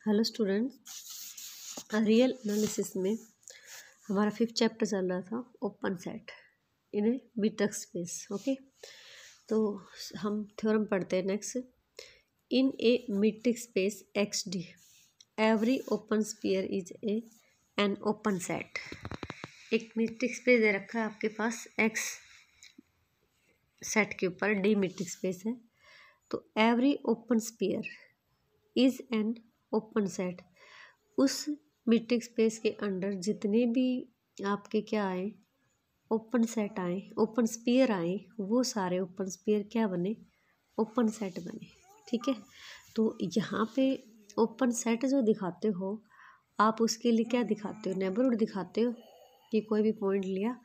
Hello students, real analysis में हमारा 5th chapter चल रहा था open set in a metric space. Okay, तो हम थ्योरम पढ़ते हैं next. In a metric space x D every open sphere is an open set. एक मीट्रिक स्पेस दे रखा है आपके पास एक्स सेट के ऊपर, डी मीट्रिक स्पेस है, तो every open sphere is an open set. उस मीट्रिक स्पेस के अंडर जितने भी आपके क्या आए, ओपन सेट आए, ओपन स्फीयर आए, वो सारे ओपन स्फीयर क्या बने, ओपन सेट बने। ठीक है, तो यहाँ पे ओपन सेट जो दिखाते हो आप, उसके लिए क्या दिखाते हो, नेबरहुड दिखाते हो कि कोई भी पॉइंट लिया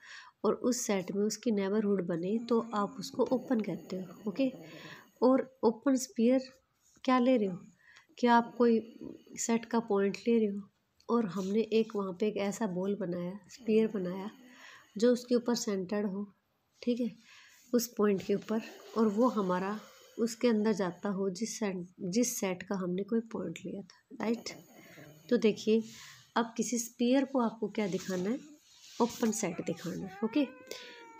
और उस सेट में उसकी नेबरहुड बने तो आप उसको ओपन कहते हो। ओके, और ओपन स्फीयर क्या ले रहे हो कि आप कोई सेट का पॉइंट ले रहे हो और हमने एक वहाँ पे एक ऐसा बॉल बनाया, स्फीयर बनाया जो उसके ऊपर सेंटर्ड हो, ठीक है, उस पॉइंट के ऊपर, और वो हमारा उसके अंदर जाता हो जिस सेट का हमने कोई पॉइंट लिया था, राइट। तो देखिए, अब किसी स्फीयर को आपको क्या दिखाना है, ओपन सेट दिखाना है। ओके,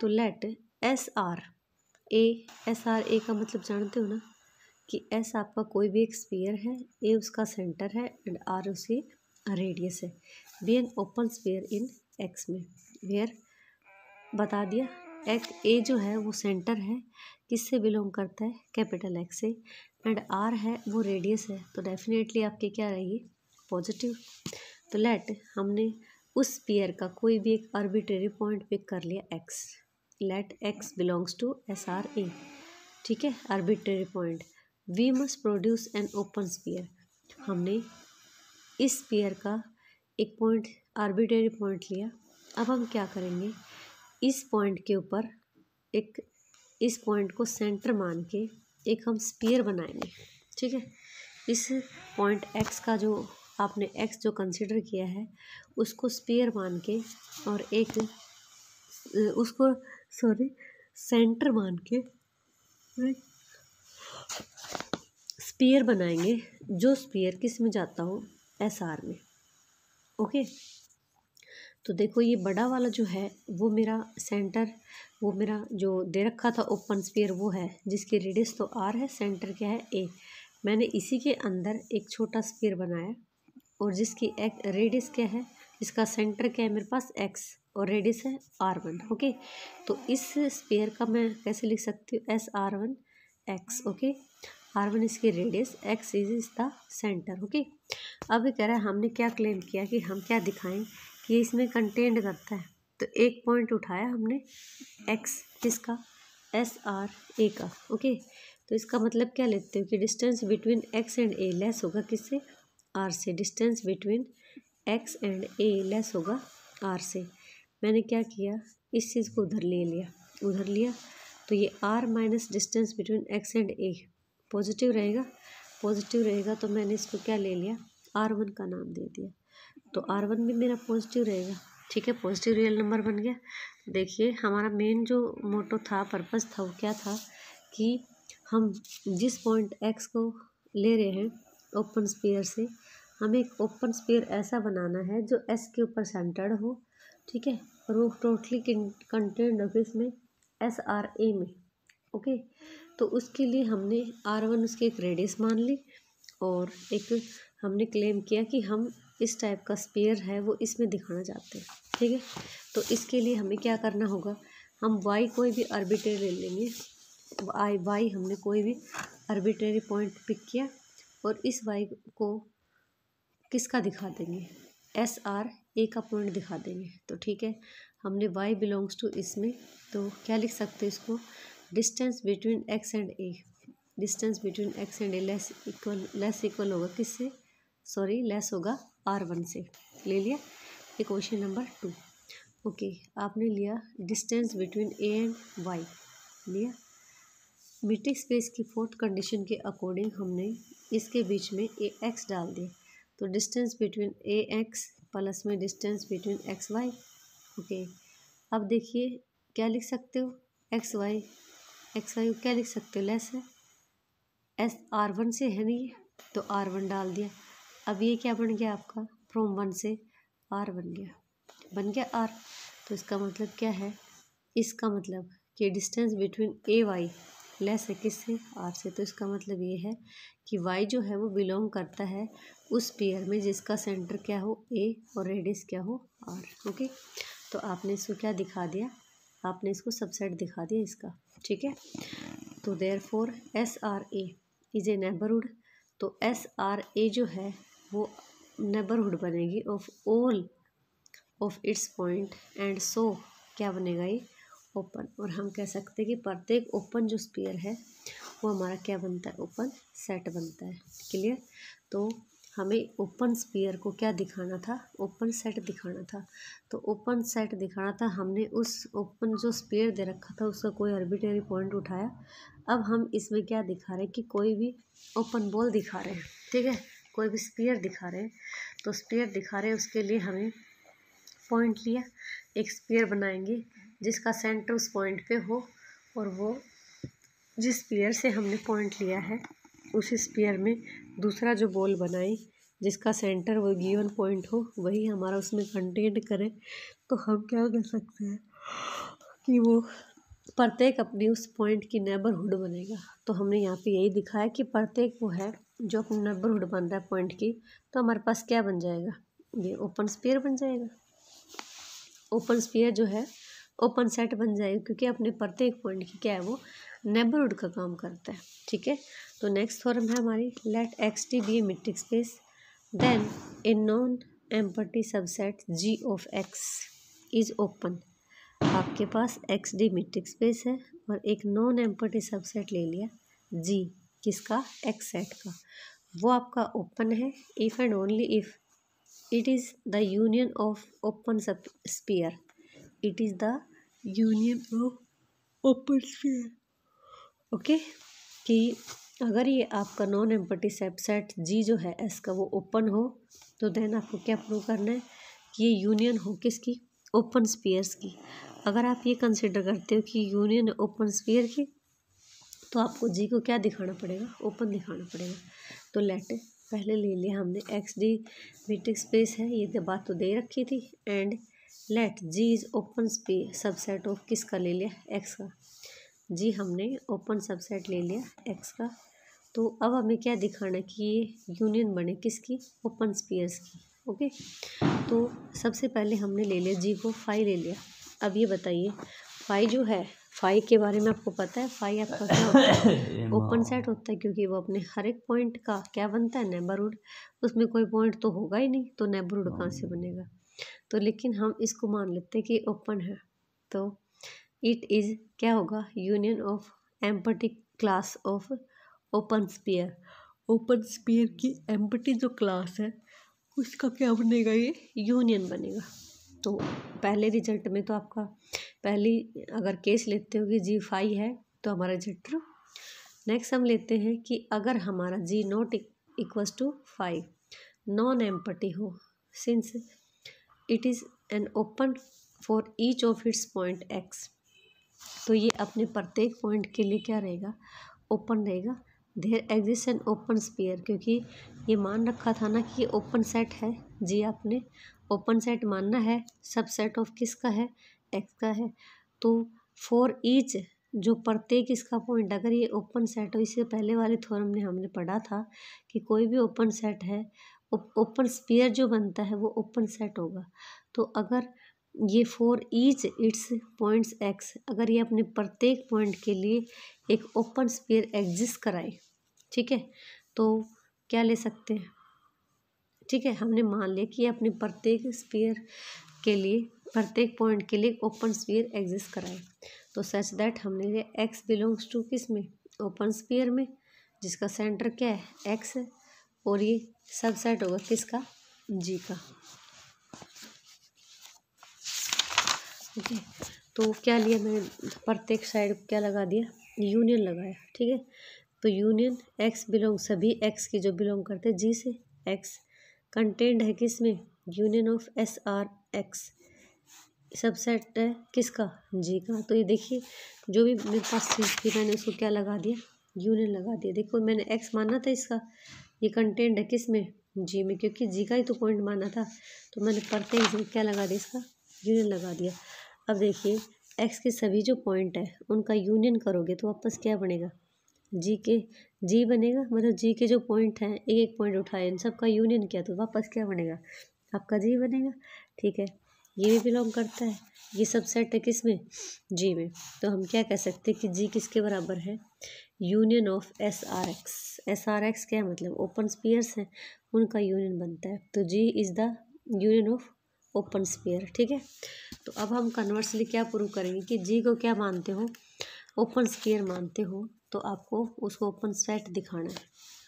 तो लेट एस आर ए का मतलब जानते हो ना कि एस आपका कोई भी एक स्फीयर है, ए उसका सेंटर है एंड आर उसकी रेडियस है। Be an open sphere in X में, वेयर बता दिया, ए जो है वो सेंटर है, किससे बिलोंग करता है, कैपिटल एक्स से, एंड आर है वो रेडियस है, तो डेफिनेटली आपकी क्या रहेगी, पॉजिटिव। तो लेट हमने उस स्फीयर का कोई भी एक आर्बिट्रेरी पॉइंट पिक कर लिया x, let x belongs to S R A, ठीक है, arbitrary point. We must produce an open sphere. हमने इस स्फीयर का एक पॉइंट, आर्बिट्रेरी पॉइंट लिया। अब हम क्या करेंगे, इस पॉइंट के ऊपर एक, इस पॉइंट को सेंटर मान के एक हम स्फीयर बनाएंगे। ठीक है, इस पॉइंट एक्स का जो आपने एक्स जो कंसिडर किया है उसको स्फीयर मान के और एक उसको सेंटर मान के स्फीयर बनाएंगे, जो स्फीयर किस में जाता हो, एस आर में। ओके, तो देखो ये बड़ा वाला जो है वो मेरा सेंटर, वो मेरा जो दे रखा था ओपन स्फीयर वो है, जिसकी रेडियस तो आर है, सेंटर क्या है, ए। मैंने इसी के अंदर एक छोटा स्फीयर बनाया और जिसकी रेडियस क्या है, इसका सेंटर क्या है मेरे पास, एक्स, और रेडियस है R1। ओके, तो इस स्फीयर का मैं कैसे लिख सकती हूँ, SR1 एक्स। ओके, R1 इसकी radius, x is the centre. Okay, अब ये कह रहा है हमने क्या क्लेम किया कि हम क्या दिखाएं कि ये इसमें कंटेंट करता है, तो एक पॉइंट उठाया हमने एक्स, किसका, SR A का। ओके, तो इसका मतलब क्या लेते हो कि distance between x and a less होगा किससे, आर से। Distance between x and a less होगा आर से। मैंने क्या किया, इस चीज़ को उधर लिया, तो ये R minus distance between x and A positive रहेगा, तो मैंने इसको क्या ले लिया, R1 का नाम दे दिया, तो R1 भी मेरा पॉजिटिव रहेगा। ठीक है, पॉजिटिव रियल नंबर बन गया। देखिए हमारा मेन जो मोटो था, पर्पस था, वो क्या था कि हम जिस पॉइंट एक्स को ले रहे हैं ओपन स्फीयर से, हमें एक ओपन स्फीयर ऐसा बनाना है जो एस के ऊपर सेंटर्ड हो, ठीक है, और वो टोटली कंटेंट हो इसमें SRA में। ओके, तो उसके लिए हमने R1 उसकी एक रेडियस मान ली और एक हमने क्लेम किया कि हम इस टाइप का स्फीयर है वो इसमें दिखाना चाहते हैं। ठीक है, तो इसके लिए हमें क्या करना होगा, हम y कोई भी आर्बिट्रेरी ले लेंगे, y हमने कोई भी आर्बिट्रेरी पॉइंट पिक किया और इस y को किसका दिखा देंगे, SRA का पॉइंट दिखा देंगे। तो ठीक है, हमने y बिलोंग्स टू इसमें, तो क्या लिख सकते हैं इसको, distance between x and A, distance between x and a less equal होगा किससे, लेस होगा R1 से। ले लिया, ये क्वेश्चन नंबर 2। ओके, आपने लिया distance between A and Y लिया। मीट्रिक स्पेस की फोर्थ कंडीशन के अकॉर्डिंग हमने इसके बीच में ए एक्स डाल दिया, तो distance between A X plus में distance between X Y. Okay, अब देखिए क्या लिख सकते हो, एक्स वाई को क्या लिख सकते हो, लेस है, R1 से है नहीं, तो R1 डाल दिया। अब ये क्या बन गया आपका, फ्रॉम 1 से r बन गया r। तो इसका मतलब क्या है, इसका मतलब कि डिस्टेंस बिटवीन ए वाई लेस है किससे, r से। तो इसका मतलब ये है कि y जो है वो बिलोंग करता है उस पेयर में जिसका सेंटर क्या हो a और रेडियस क्या हो r। ओके, तो आपने इसको क्या दिखा दिया, आपने इसको सबसेट दिखा दिया इसका, ठीक है। तो therefore SRA is a neighbourhood. तो SRA जो है वो नेबरहुड बनेगी of all of its point and so क्या बनेगा ये, ओपन। और हम कह सकते हैं कि प्रत्येक ओपन जो स्फीयर है वो हमारा क्या बनता है, ओपन सेट बनता है। क्लियर। तो हमें ओपन स्फीयर को क्या दिखाना था, ओपन सेट दिखाना था। तो ओपन सेट दिखाना था, हमने उस ओपन जो स्फीयर दे रखा था उसका कोई आर्बिट्रेरी पॉइंट उठाया। अब हम इसमें क्या दिखा रहे हैं कि कोई भी ओपन बॉल दिखा रहे हैं, ठीक है, कोई भी स्फीयर दिखा रहे हैं। तो स्फीयर दिखा रहे हैं उसके लिए हमें पॉइंट लिया, एक स्फीयर बनाएंगे जिसका सेंटर उस पॉइंट पे हो, और वो जिस स्फीयर से हमने पॉइंट लिया है उस स्फीयर में दूसरा जो बॉल बनाए जिसका सेंटर वो गिवन पॉइंट हो, वही हमारा उसमें कंटेंट करे। तो हम क्या कर सकते हैं कि वो प्रत्येक अपनी उस पॉइंट की नेबरहुड बनेगा। तो हमने यहाँ पे यही दिखाया कि प्रत्येक वो है जो अपनी नेबरहुड बन रहा है पॉइंट की। तो हमारे पास क्या बन जाएगा, ये ओपन स्फीयर बन जाएगा। ओपन स्फीयर जो है ओपन सेट बन जाएगा क्योंकि अपने प्रत्येक पॉइंट की क्या है वो नेबरहुड का काम करता है, ठीक है। तो नेक्स्ट थ्योरम है हमारी, let XD be a metric space then a non empty subset G of X is open. आपके पास XD मेट्रिक स्पेस है और एक नॉन एम्पटी सबसेट ले लिया G, किसका, X सेट का, वो आपका ओपन है if and only if it is the union of open sphere, it is the union of open sphere। Okay, कि अगर ये आपका नॉन एम्पटी सबसेट G जो है S का वो ओपन हो, तो देन आपको क्या प्रूव करना है कि ये यूनियन हो किसकी, ओपन स्फीयर्स की। अगर आप ये कंसिडर करते हो कि यूनियन ओपन स्फीयर की, तो आपको G को क्या दिखाना पड़ेगा, ओपन दिखाना पड़ेगा। तो लेट पहले ले लिया हमने XD मेट्रिक स्पेस है, ये बात तो दे रखी थी, and let G is open space subset of किसका ले लिया, X का। G हमने ओपन सबसेट ले लिया X का। तो अब हमें क्या दिखाना है कि ये यूनियन बने किसकी, ओपन स्फीयर्स की। ओके, तो सबसे पहले हमने ले लिया G को, फाई ले लिया। अब ये बताइए फाई जो है, फाई के बारे में आपको पता है, फाई आपका क्या होता है, ओपन सेट होता है, क्योंकि वो अपने हर एक पॉइंट का क्या बनता है, नेबरहुड। उसमें कोई पॉइंट तो होगा ही नहीं, तो नेबरहुड कहाँ से बनेगा। तो लेकिन हम इसको मान लेते हैं कि ओपन है, तो इट इज़ क्या होगा, union of empty class of open sphere. Open sphere की एम्पटी जो क्लास है उसका क्या बनेगा, ये यूनियन बनेगा। तो पहले रिजल्ट में तो आपका पहली अगर केस लेते हो कि G फाई है तो हमारा रिजल्ट ट्रू। नेक्स्ट हम लेते हैं कि अगर हमारा G not equals to phi, non empty हो, since it is an open for each of its point X, तो ये अपने प्रत्येक पॉइंट के लिए क्या रहेगा, ओपन रहेगा। There exist an open sphere, क्योंकि ये मान रखा था ना कि ये ओपन सेट है, जी आपने ओपन सेट मानना है, सब सेट ऑफ किसका है, X का है। तो फॉर ईच जो प्रत्येक इसका पॉइंट, अगर ये ओपन सेट हो, इससे पहले वाले थ्योरम में हमने पढ़ा था कि कोई भी ओपन सेट है, ओपन स्फीयर जो बनता है वो ओपन सेट होगा। तो अगर ये for each it's points X, अगर ये अपने प्रत्येक पॉइंट के लिए एक ओपन स्फीयर एग्जिस्ट कराए, ठीक है, तो क्या ले सकते हैं, ठीक है, हमने मान लिया कि अपने प्रत्येक स्फीयर के लिए, प्रत्येक पॉइंट के लिए ओपन स्फीयर एग्जिस्ट कराए। तो सच दैट हमने ये X बिलोंग्स टू किस में, ओपन स्फीयर में, जिसका सेंटर क्या है, X है, और ये सबसेट होगा किसका, G का। ओके, तो क्या लिया मैंने, प्रत्येक साइड क्या लगा दिया, यूनियन लगाया, ठीक है। तो यूनियन X बिलोंग, सभी X की जो बिलोंग करते हैं G से, X कंटेंट है किस में, यूनियन ऑफ SRX, सबसेट है किसका, G का। तो ये देखिए जो भी मेरे पास चीज़ थी मैंने उसको क्या लगा दिया, यूनियन लगा दिया। देखो मैंने X माना था इसका, ये कंटेंट है किस में, जी में, क्योंकि जी का ही तो पॉइंट माना था, तो मैंने प्रत्येक जगह क्या लगा दिया, इसका यूनियन लगा दिया। अब देखिए एक्स के सभी जो पॉइंट है उनका यूनियन करोगे तो वापस क्या बनेगा, जी बनेगा। मतलब जी के जो पॉइंट हैं, एक एक पॉइंट उठाए, इन सब का यूनियन किया तो वापस क्या बनेगा, आपका जी बनेगा। ठीक है, ये भी बिलोंग करता है, ये सब सेट है किस में, जी में। तो हम क्या कह सकते हैं कि जी किसके बराबर है, union of S R x क्या है, मतलब ओपन स्पीयर्स हैं उनका यूनियन बनता है। तो G is the union of open sphere. ठीक है, तो अब हम कन्वर्सली क्या प्रूव करेंगे कि जी को क्या मानते हो, ओपन स्पीयर मानते हो, तो आपको उसको ओपन सेट दिखाना है।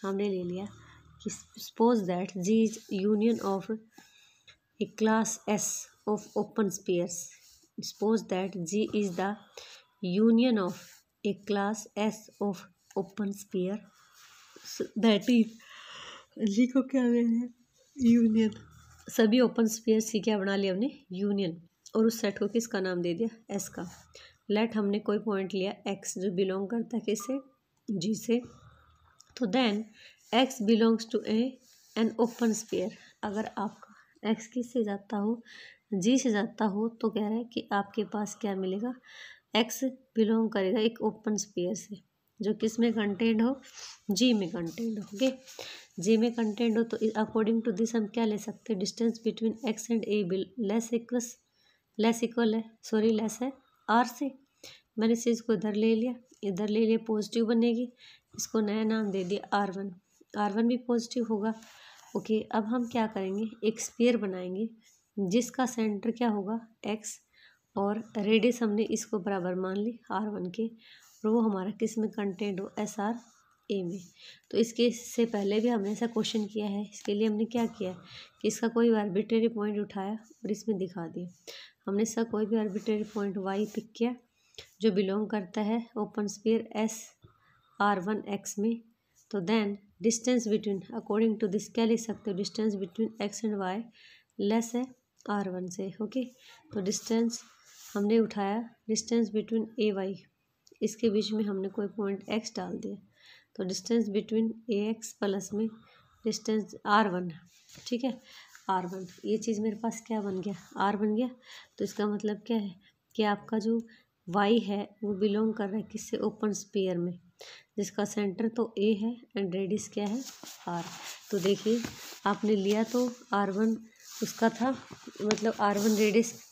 हमने ले लिया कि suppose that G is union of a class S of open spheres. Suppose that G is the union of a class S of open sphere, that is, G को क्या ले लिया, यूनियन, सभी ओपन स्पीयर्स की क्या बना लिया हमने, यूनियन, और उस सेट को किसका नाम दे दिया, एस का। लेट हमने कोई पॉइंट लिया एक्स जो बिलोंग करता है किससे, जी से, तो then X belongs to an open sphere. अगर आपका एक्स किससे जाता हो, जी से जाता हो, तो कह रहा है कि आपके पास क्या मिलेगा, एक्स बिलोंग करेगा एक ओपन स्पीयर से जो किस में कंटेंट हो, जी में कंटेंट हो। ओके, जी में कंटेंट हो, तो अकॉर्डिंग टू दिस हम क्या ले सकते हैं, distance between x and a less है आर से। मैंने इस चीज़ को इधर ले लिया, पॉजिटिव बनेगी, इसको नया नाम दे दिया आर वन भी पॉजिटिव होगा। ओके, अब हम क्या करेंगे, एक स्फीयर बनाएंगे जिसका सेंटर क्या होगा, एक्स, और रेडियस हमने इसको बराबर मान ली R1 के, और वो हमारा किस में कंटेंट हो, SR में। तो इसके से पहले भी हमने ऐसा क्वेश्चन किया है, इसके लिए हमने क्या किया कि इसका कोई आर्बिट्रेरी पॉइंट उठाया और इसमें दिखा दिया। हमने इसका कोई भी आर्बिट्रेरी पॉइंट Y पिक किया जो बिलोंग करता है ओपन स्फीयर SR1X में। तो then distance between, according to this क्या लिख सकते हो, distance between x and Y less है R1 से। ओके, तो डिस्टेंस हमने उठाया, डिस्टेंस बिटवीन ए वाई, इसके बीच में हमने कोई पॉइंट एक्स डाल दिया, तो distance between A X plus में डिस्टेंस R1। ठीक है, R1, ये चीज़ मेरे पास क्या बन गया, R बन गया। तो इसका मतलब क्या है कि आपका जो वाई है वो बिलोंग कर रहा है किससे, ओपन स्पीयर में, जिसका सेंटर तो ए है एंड रेडियस क्या है, आर। तो देखिए आपने लिया तो R1 उसका था, मतलब R1 रेडियस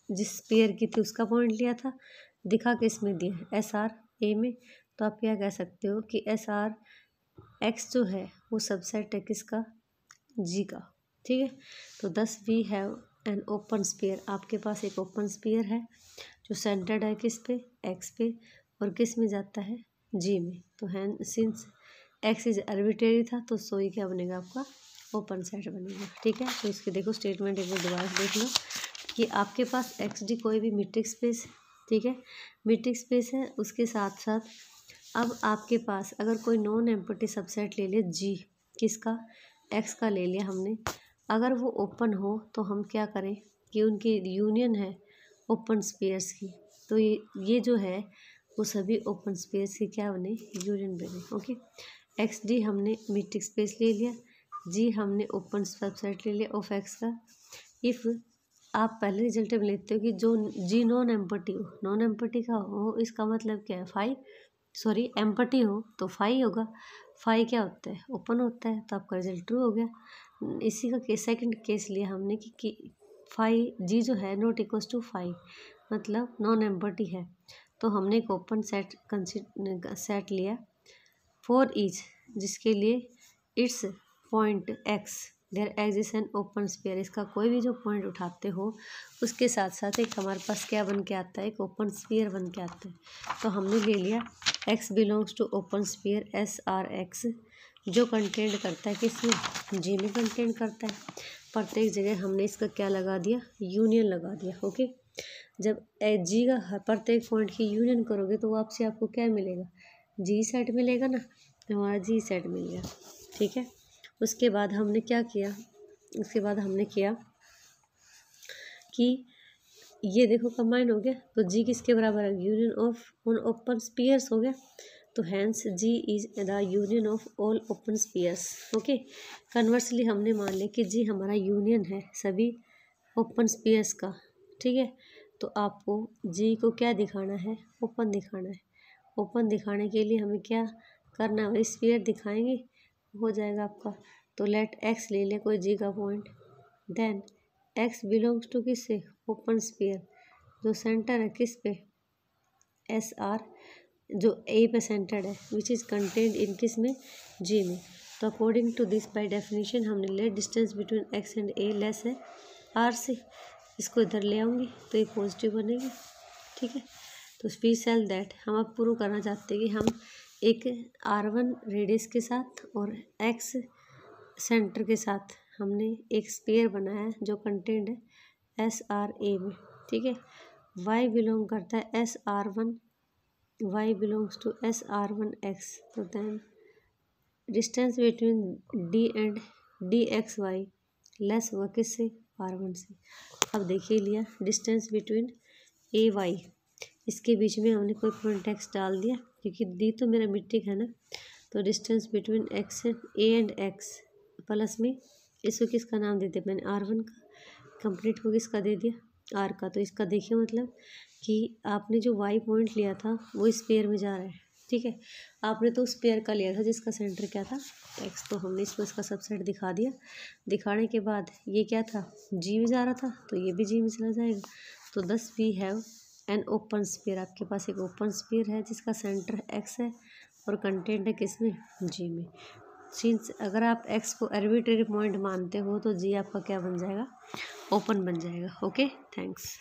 जिस स्पीयर की थी उसका पॉइंट लिया था, दिखा के इसमें दिया SR में। तो आप क्या कह सकते हो कि SRX जो है वो सबसेट है किसका, जी का। ठीक है, तो 10 we have an open sphere, आपके पास एक ओपन स्पीयर है जो सेंटर्ड है किस पे, एक्स पे, और किस में जाता है, जी में। तो है सिंस एक्स इज आर्बिट्रेरी था, तो सो ही क्या बनेगा आपका, ओपन सेट बनेगा। ठीक है, तो इसके देखो स्टेटमेंट एक बार दोबारा देख लो कि आपके पास एक्स डी कोई भी मीट्रिक स्पेस, ठीक है, मीट्रिक स्पेस है, उसके साथ साथ अब आपके पास अगर कोई नॉन एम्प्टी सबसेट ले ले जी, किसका, एक्स का ले लिया हमने, अगर वो ओपन हो तो हम क्या करें कि उनकी यूनियन है ओपन स्पेयर्स की, तो ये जो है वो सभी ओपन स्पेस की क्या बने, यूनियन बने। ओके, एक्स डी हमने मीट्रिक स्पेस ले लिया, जी हमने ओपन सबसेट ले लिया ऑफ एक्स का। इफ़ आप पहले रिजल्ट में लेते हो कि जो जी नॉन एम्पटी हो, नॉन एम्पटी का हो, इसका मतलब क्या है, एम्पटी हो तो फाई होगा, फाई क्या होता है, ओपन होता है, तो आपका रिजल्ट ट्रू हो गया। इसी का सेकंड केस लिया हमने कि फाई जी जो है नॉट इक्वल्स टू फाई, मतलब नॉन एम्पटी है, तो हमने एक ओपन सेट लिया फॉर ईच, जिसके लिए its point X there exist an open sphere, इसका कोई भी जो पॉइंट उठाते हो उसके साथ साथ एक हमारे पास क्या बन के आता है, एक ओपन स्पेयर बन के आता है। तो हमने ले लिया X belongs to open sphere SRX जो कंटेंट करता है किसमें, जी में कंटेंट करता है। प्रत्येक जगह हमने इसका क्या लगा दिया, यूनियन लगा दिया। ओके, जब जी का प्रत्येक पॉइंट की यूनियन करोगे तो आपसे आपको क्या मिलेगा, जी सेट मिलेगा ना, तो हमारा जी सेट मिल गया। ठीक है, उसके बाद हमने क्या किया, उसके बाद हमने किया कि ये देखो कंबाइन हो गया, तो जी किसके बराबर है, यूनियन ऑफ उन ओपन स्पीयर्स हो गया। तो hence G is the union of all open spheres. Okay, conversely हमने मान लिया कि जी हमारा यूनियन है सभी ओपन स्पीयर्स का। ठीक है, तो आपको जी को क्या दिखाना है, ओपन दिखाना है। ओपन दिखाने के लिए हमें क्या करना है, स्पीयर दिखाएंगे, हो जाएगा आपका। तो लेट एक्स ले ले कोई जी का point, then X belongs to किस से, ओपन स्पीयर, जो सेंटर है किस पे, एस आर, जो ए पे सेंटर्ड है, विच इज़ कंटेंट इन किस में, जी में। तो according to this by definition हमने let distance between x and a less है आर से, इसको इधर ले आऊँगी तो ये पॉजिटिव बनेगी। ठीक है, तो वी सेल दैट हम अब प्रूव करना चाहते हैं कि हम एक R1 रेडियस के साथ और एक्स सेंटर के साथ हमने एक स्पेयर बनाया है जो कंटेंट है एस आर ए में। ठीक है, वाई बिलोंग करता है S R one, y belongs to S R one x. तो then distance between d and d x y less हुआ किससे, R1 से। अब देखिए लिया डिस्टेंस बिटवीन ए वाई, इसके बीच में हमने कोई पॉइंट एक्स डाल दिया क्योंकि डी तो मेरा मीट्रिक है ना। तो distance between x and A and x plus में इसको किसका नाम दे दिया मैंने, R1 का। कंप्लीट को किसका दे दिया, R का। तो इसका देखिए मतलब कि आपने जो वाई पॉइंट लिया था वो इस पेयर में जा रहा है। ठीक है, आपने तो उस पेयर का लिया था जिसका सेंटर क्या था, एक्स। तो हमने इसको इसका सबसेट दिखा दिया। दिखाने के बाद ये क्या था, जी में जा रहा था, तो ये भी जी में चला जाएगा। तो thus we have an open sphere, आपके पास एक ओपन स्पेयर है जिसका सेंटर एक्स है और कंटेंट है किस में, जी में। सिंस अगर आप एक्स को आर्बिट्रेरी पॉइंट मानते हो तो जी आपका क्या बन जाएगा, ओपन बन जाएगा। Okay, thanks.